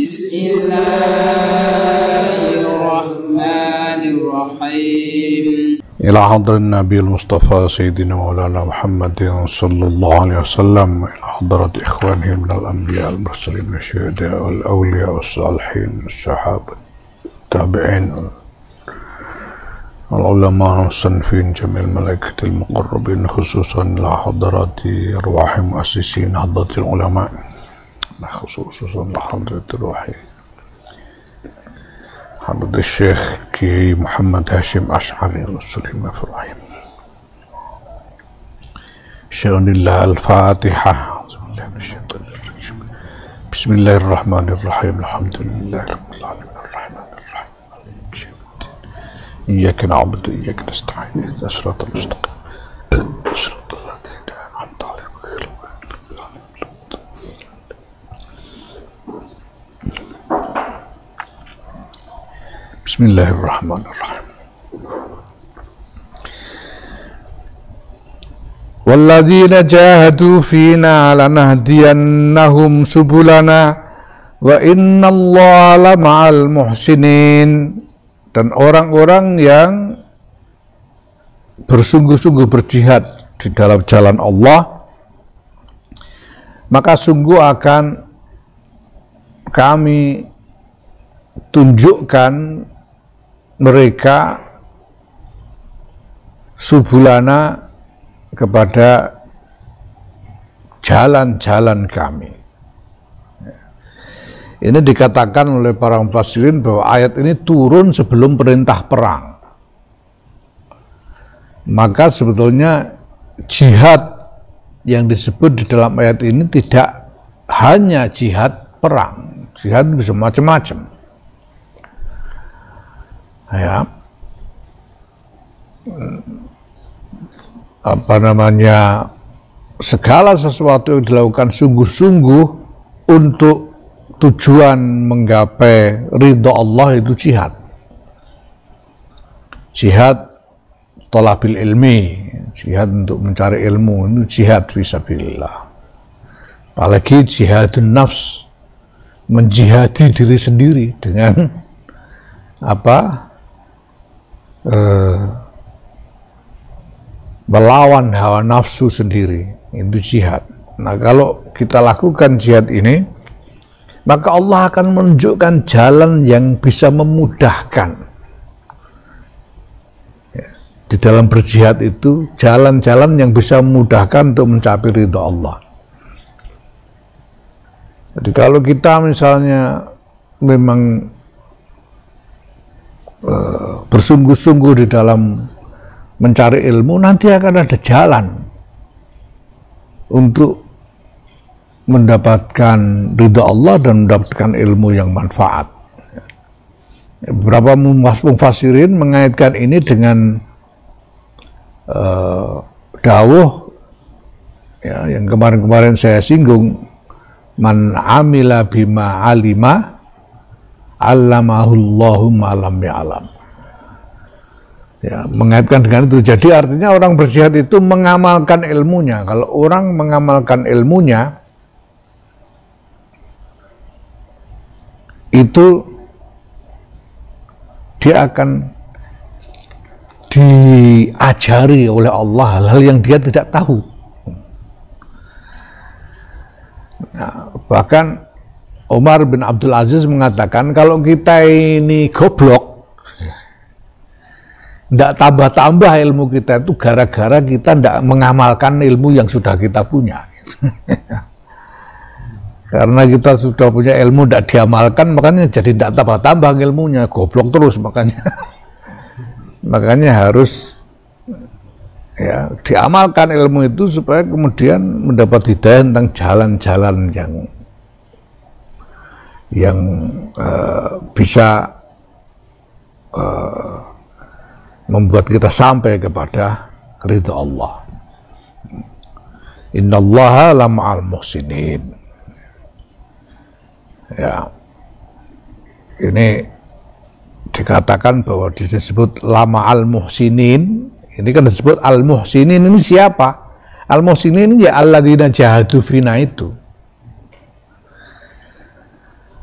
Bismillahirrahmanirrahim. إلى حضر النبي المصطفى سيدنا مولانا محمد صلى الله عليه وسلم، إلى حضرة إخوانه من الأنبياء المرسلين والشهداء والأولياء والصالحين والصحابة التابعين والعلماء والمصنفين جميع الملائكة المقربين، خصوصا إلى حضرات أرواح مؤسسين حضرة العلماء، خصوصا إلى حضرة الروح حضرة الشيخ كي محمد هاشم أشعري والسليم إبراهيم. شأن الله الفاتحة. بسم الله الرحمن الرحيم. الحمد لله رب العالمين الرحمن الرحيم مالك يوم الدين، إياك نعبد وإياك نستعين، اهدنا الصراط المستقيم صراط الذين أنعمت عليهم غير المغضوب عليهم. بسم الله الرحمن الرحيم. والذين جاهدوا فينا لنهدينهم سبلنا wa innallaha lama'al muhsinin. Dan orang-orang yang bersungguh-sungguh berjihad di dalam jalan Allah, maka sungguh akan kami tunjukkan mereka subulana, kepada jalan-jalan kami. Ini dikatakan oleh para mufassirin bahwa ayat ini turun sebelum perintah perang. Maka sebetulnya jihad yang disebut di dalam ayat ini tidak hanya jihad perang, jihad bisa macam-macam. Ya, segala sesuatu yang dilakukan sungguh-sungguh untuk tujuan menggapai ridha Allah itu jihad. Jihad thalabil ilmi, jihad untuk mencari ilmu, itu jihad fisabilillah. Apalagi jihadun nafs, menjihadi diri sendiri dengan melawan hawa nafsu sendiri, itu jihad. Nah, kalau kita lakukan jihad ini, maka Allah akan menunjukkan jalan yang bisa memudahkan. Ya, di dalam berjihad itu, jalan-jalan yang bisa memudahkan untuk mencapai ridha Allah. Jadi kalau kita misalnya memang bersungguh-sungguh di dalam mencari ilmu, nanti akan ada jalan untuk mendapatkan ridha Allah dan mendapatkan ilmu yang manfaat. Beberapa mufassirin mengaitkan ini dengan dawuh ya, yang kemarin-kemarin saya singgung, man amila bima alima allamahullahu ma lam ya'lam. Ya, mengaitkan dengan itu. Jadi artinya orang berjihad itu mengamalkan ilmunya. Kalau orang mengamalkan ilmunya, itu dia akan diajari oleh Allah hal-hal yang dia tidak tahu. Nah, bahkan Umar bin Abdul Aziz mengatakan, kalau kita ini goblok, tidak tambah-tambah ilmu kita itu gara-gara kita tidak mengamalkan ilmu yang sudah kita punya. Karena kita sudah punya ilmu, tidak diamalkan, makanya jadi tidak tambah-tambah ilmunya, goblok terus makanya. Makanya harus ya diamalkan ilmu itu supaya kemudian mendapat hidayah tentang jalan-jalan yang bisa membuat kita sampai kepada ridha Allah. Innallaha lama'al muhsinin. Ya, ini dikatakan bahwa disebut lama al-muhsinin, ini kan disebut al-muhsinin, ini siapa? Al-muhsinin ya alladzina jahadu fina itu.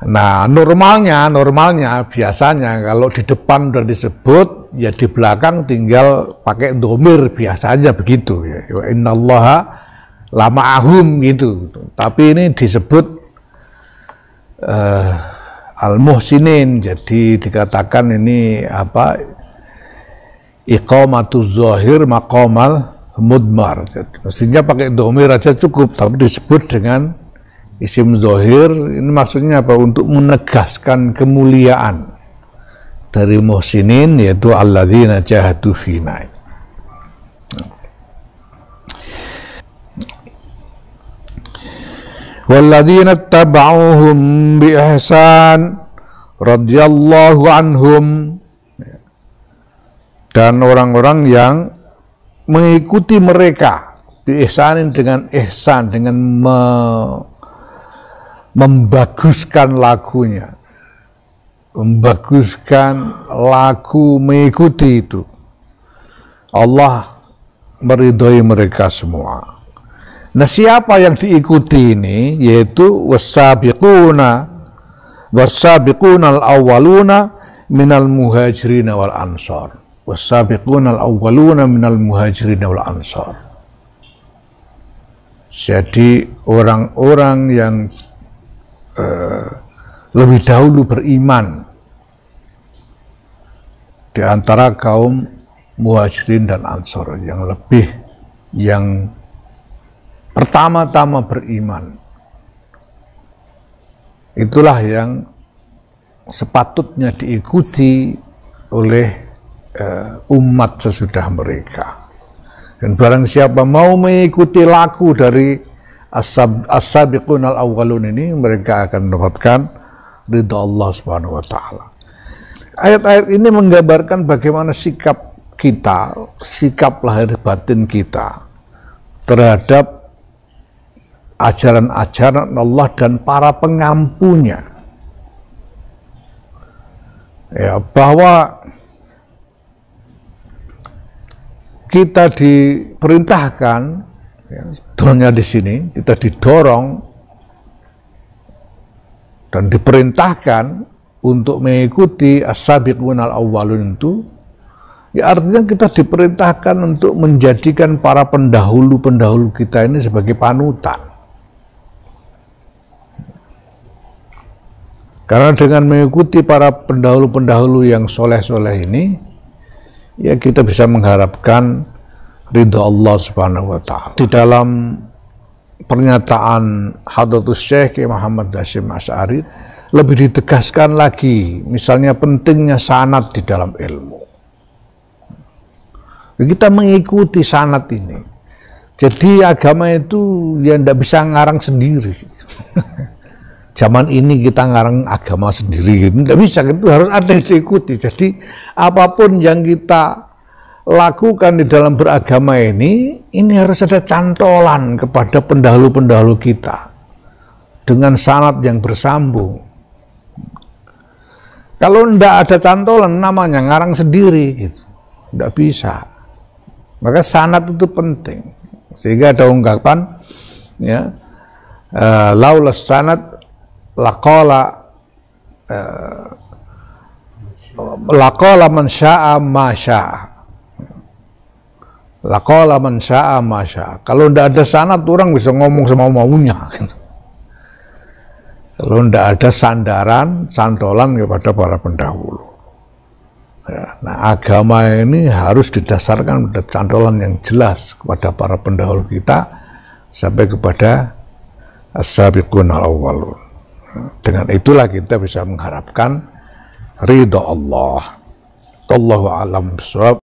Nah, normalnya biasanya kalau di depan udah disebut, ya di belakang tinggal pakai domir biasa aja begitu ya. Wa innallaha lama'ahum gitu. Tapi ini disebut al-muhsinin, jadi dikatakan ini apa? Iqamatuz zahir maqamal mudmar. Jadi, mestinya pakai domir aja cukup, tapi disebut dengan isim zahir. Ini maksudnya apa? Untuk menegaskan kemuliaan dari muhsinin, yaitu alladzina jahadu fina. Walladzina taba'uhum bi ihsan radhiyallahu anhum, dan orang-orang yang mengikuti mereka bi ihsanin, dengan ihsan, dengan membaguskan lagunya, membaguskan lagu, mengikuti itu. Allah meridhoi mereka semua. Nah, siapa yang diikuti ini? Yaitu was-sabiquna al-awwaluna minal muhajirin wal ansar. Was-sabiquna al-awwaluna minal muhajirin wal ansar. Jadi orang-orang yang lebih dahulu beriman di antara kaum muhajirin dan ansor, yang pertama-tama beriman, itulah yang sepatutnya diikuti oleh umat sesudah mereka. Dan barang siapa mau mengikuti laku dari as-sabiqun al-awwalun ini, mereka akan mendapatkan ridha Allah Subhanahu wa taala. Ayat-ayat ini menggambarkan bagaimana sikap kita, sikap lahir batin kita terhadap ajaran-ajaran Allah dan para pengampunya. Ya, bahwa kita diperintahkan, ya, sebetulnya di sini kita didorong dan diperintahkan untuk mengikuti as-sabiqun al-awwalun itu, ya artinya kita diperintahkan untuk menjadikan para pendahulu-pendahulu kita ini sebagai panutan. Karena dengan mengikuti para pendahulu-pendahulu yang soleh-soleh ini, ya kita bisa mengharapkan ridha Allah Subhanahu wa taala. Di dalam pernyataan Hadratus Syekh Muhammad Hasyim Asy'ari lebih ditegaskan lagi, misalnya pentingnya sanad di dalam ilmu. Kita mengikuti sanad ini. Jadi agama itu ya tidak bisa ngarang sendiri. Zaman ini kita ngarang agama sendiri, tidak bisa, itu harus ada yang diikuti. Jadi apapun yang kita lakukan di dalam beragama ini harus ada cantolan kepada pendahulu-pendahulu kita dengan sanad yang bersambung. Kalau tidak ada cantolan, namanya ngarang sendiri, gitu. Tidak bisa. Maka sanad itu penting. Sehingga ada ungkapan, ya, laulas sanad laqala man syaa ma syaa. Laqala man syaa ma syaa. Kalau tidak ada sanad, orang bisa ngomong semau-maunya. Kalau tidak ada sandaran, cantolan kepada para pendahulu. Ya, nah, agama ini harus didasarkan pada cantolan yang jelas kepada para pendahulu kita sampai kepada as-sabiqun al-awwalun. Dengan itulah kita bisa mengharapkan ridha Allah. Wallahu a'lam bishawab.